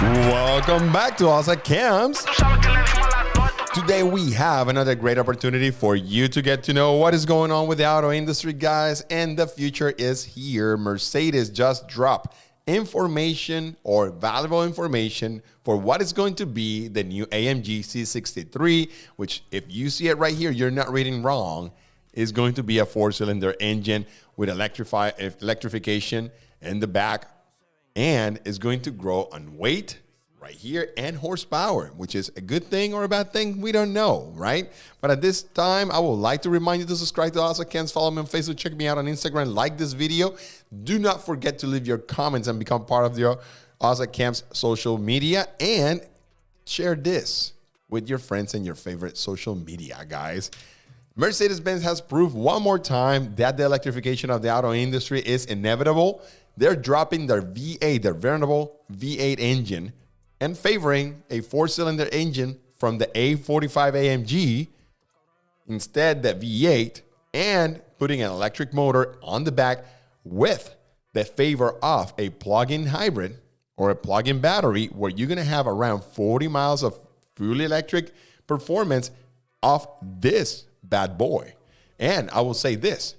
Welcome back to Asa Camps. Today we have another great opportunity for you to get to know what is going on with the auto industry, guys, and the future is here. Mercedes just dropped information or valuable information for what is going to be the new AMG C63, which if you see it right here, you're not reading wrong, is going to be a four-cylinder engine with electrification in the back, and is going to grow on weight right here and horsepower, which is a good thing or a bad thing, we don't know, right? But at this time, I would like to remind you to subscribe to Asa Camps, follow me on Facebook, check me out on Instagram, like this video. Do not forget to leave your comments and become part of your Asa Camps social media, and share this with your friends and your favorite social media, guys. Mercedes-Benz has proved one more time that the electrification of the auto industry is inevitable. They're dropping their V8, their veritable V8 engine, and favoring a four-cylinder engine from the A45 AMG, instead the V8, and putting an electric motor on the back with the favor of a plug-in hybrid or a plug-in battery, where you're going to have around 40 miles of fully electric performance of this bad boy. And I will say this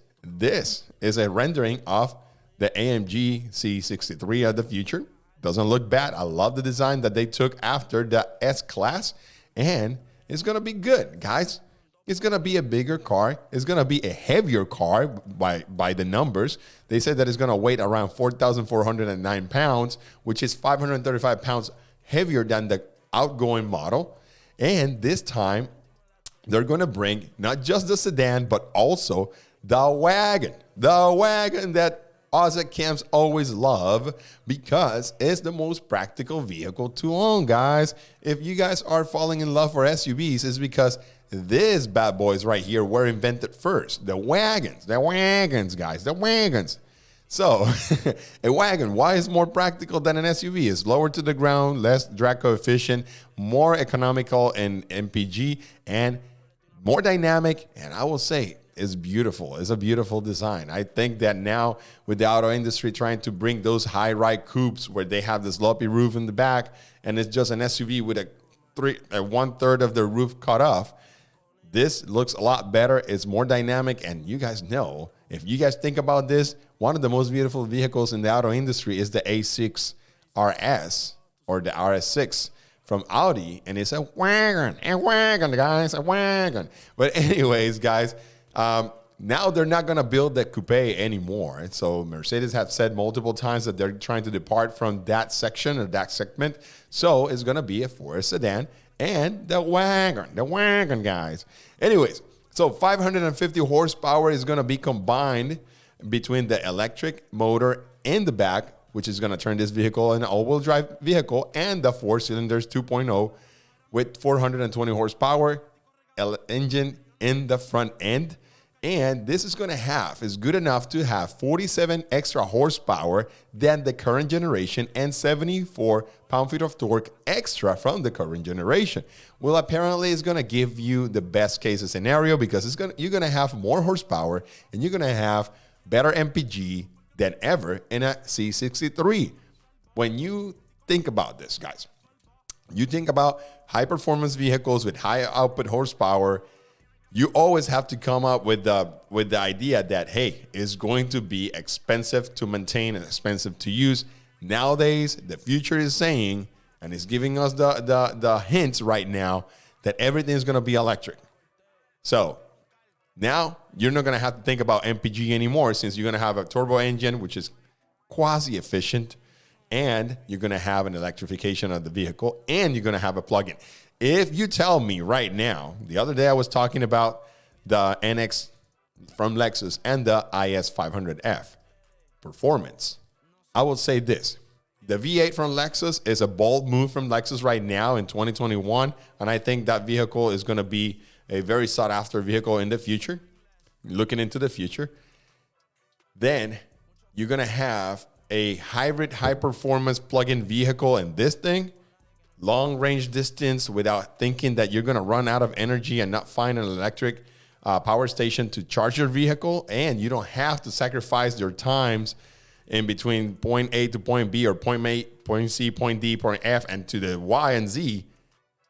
is a rendering of the AMG C63 of the future. Doesn't look bad. I love the design that they took after the S-Class, and it's going to be good, guys. It's going to be a bigger car. It's going to be a heavier car by the numbers. They said that it's going to weigh around 4,409 pounds, which is 535 pounds heavier than the outgoing model. And this time, they're going to bring not just the sedan, but also the wagon that Asa Camps always love, because it's the most practical vehicle to own, guys. If you guys are falling in love for SUVs, it's because these bad boys right here were invented first. The wagons, guys, the wagons. So a wagon, why is more practical than an SUV? It's lower to the ground, less drag coefficient, more economical in MPG, and more dynamic, and I will say it's beautiful. It's a beautiful design. I think that now with the auto industry trying to bring those high-ride coupes where they have the sloppy roof in the back and it's just an SUV with a one-third of the roof cut off, this looks a lot better. It's more dynamic, and you guys know, if you guys think about this, one of the most beautiful vehicles in the auto industry is the A6 RS or the RS6 from Audi, and it's a wagon, guys, a wagon. But anyways, guys, now they're not going to build the coupe anymore. So Mercedes have said multiple times that they're trying to depart from that section or that segment. So it's going to be a Ford sedan and the wagon, guys. Anyways, so 550 horsepower is going to be combined between the electric motor in the back, which is going to turn this vehicle into an all-wheel drive vehicle, and the four cylinders 2.0 with 420 horsepower engine in the front end. And this is good enough to have 47 extra horsepower than the current generation and 74 pound-feet of torque extra from the current generation. Well, apparently it's going to give you the best case scenario, because you're going to have more horsepower and you're going to have better MPG than ever in a C63. When you think about this, guys, you think about high-performance vehicles with high output horsepower, you always have to come up with the idea that, hey, it's going to be expensive to maintain and expensive to use. Nowadays, the future is saying, and it's giving us the hints right now, that everything is going to be electric. So now you're not going to have to think about MPG anymore, since you're going to have a turbo engine, which is quasi-efficient, and you're going to have an electrification of the vehicle, and you're going to have a plug-in. If you tell me right now, the other day I was talking about the NX from Lexus and the IS500F performance, I will say this. The V8 from Lexus is a bold move from Lexus right now in 2021, and I think that vehicle is going to be a very sought-after vehicle in the future, looking into the future. Then you're going to have a hybrid high-performance plug-in vehicle in this thing, long-range distance without thinking that you're going to run out of energy and not find an electric power station to charge your vehicle, and you don't have to sacrifice your times in between point A to point B or point point C, point D, point F, and to the Y and Z,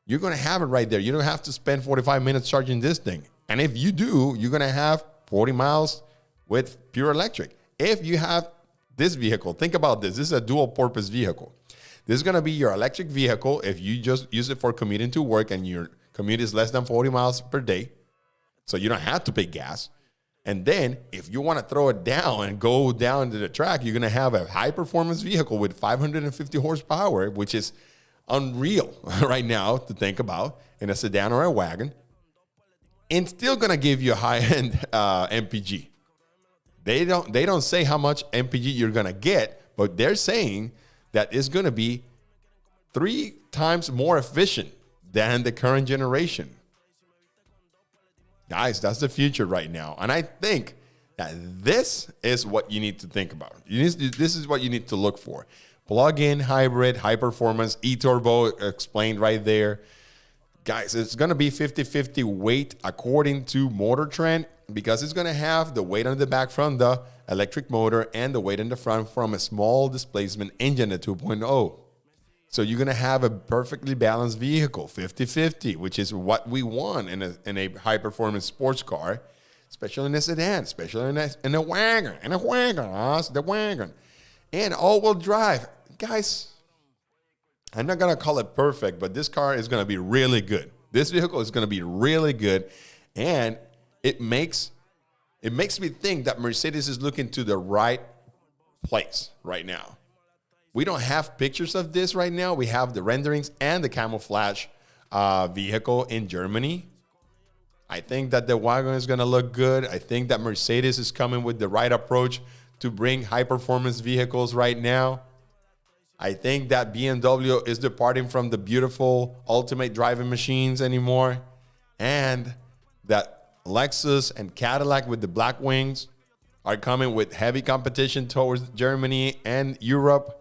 you're going to have it right there. You don't have to spend 45 minutes charging this thing. And if you do, you're going to have 40 miles with pure electric. If you have this vehicle, think about this. This is a dual purpose vehicle. This is going to be your electric vehicle if you just use it for commuting to work and your commute is less than 40 miles per day. So you don't have to pay gas. And then if you want to throw it down and go down to the track, you're going to have a high performance vehicle with 550 horsepower, which is unreal right now to think about in a sedan or a wagon, and still going to give you a high-end MPG. They don't say how much MPG you're going to get, but they're saying that it's going to be 3 times more efficient than the current generation. Guys, that's the future right now. And I think that this is what you need to think about. This is what you need to look for. Plug-in, hybrid, high performance, e-turbo explained right there. Guys, it's going to be 50-50 weight according to Motor Trend, because it's going to have the weight on the back from the electric motor and the weight in the front from a small displacement engine at 2.0. So you're going to have a perfectly balanced vehicle, 50-50, which is what we want in a high-performance sports car, especially in a sedan, especially in a wagon, the wagon. And all-wheel drive. Guys, I'm not going to call it perfect, but this car is going to be really good. This vehicle is going to be really good, and it makes me think that Mercedes is looking to the right place right now. We don't have pictures of this right now. We have the renderings and the camouflage vehicle in Germany. I think that the wagon is going to look good. I think that Mercedes is coming with the right approach to bring high-performance vehicles right now. I think that BMW is departing from the beautiful ultimate driving machines anymore, and that Lexus and Cadillac with the black wings are coming with heavy competition towards Germany and Europe.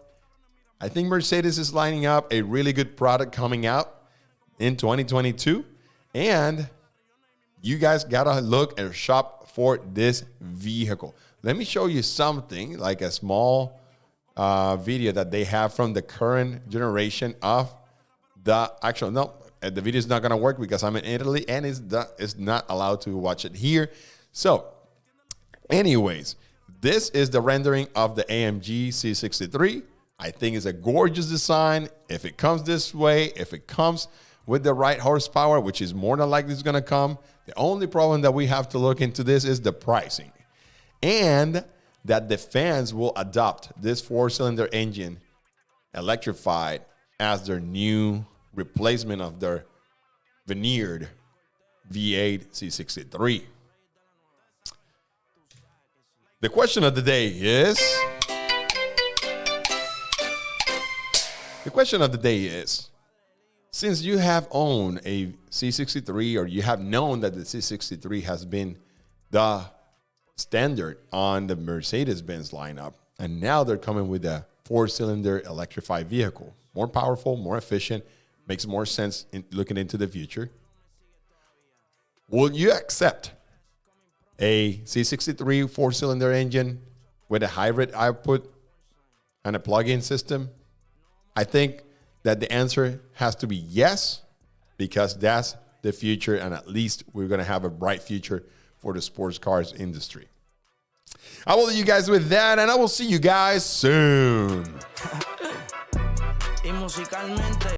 I think Mercedes is lining up a really good product coming out in 2022, and you guys gotta look and shop for this vehicle. Let me show you something like a small video that they have from the current generation of the actual. No, the video is not gonna work because I'm in Italy and it's not allowed to watch it here. So, anyways, this is the rendering of the AMG C63. I think it's a gorgeous design. If it comes this way, if it comes with the right horsepower, which is more than likely it's going to come, the only problem that we have to look into this is the pricing. And that the fans will adopt this 4-cylinder engine electrified as their new replacement of their veneered V8 C63. The question of the day is... since you have owned a C63, or you have known that the C63 has been the standard on the Mercedes-Benz lineup, and now they're coming with a 4-cylinder electrified vehicle, more powerful, more efficient, makes more sense in looking into the future. Will you accept a C63 4-cylinder engine with a hybrid output and a plug-in system? I think that the answer has to be yes, because that's the future, and at least we're going to have a bright future for the sports cars industry. I will leave you guys with that, and I will see you guys soon.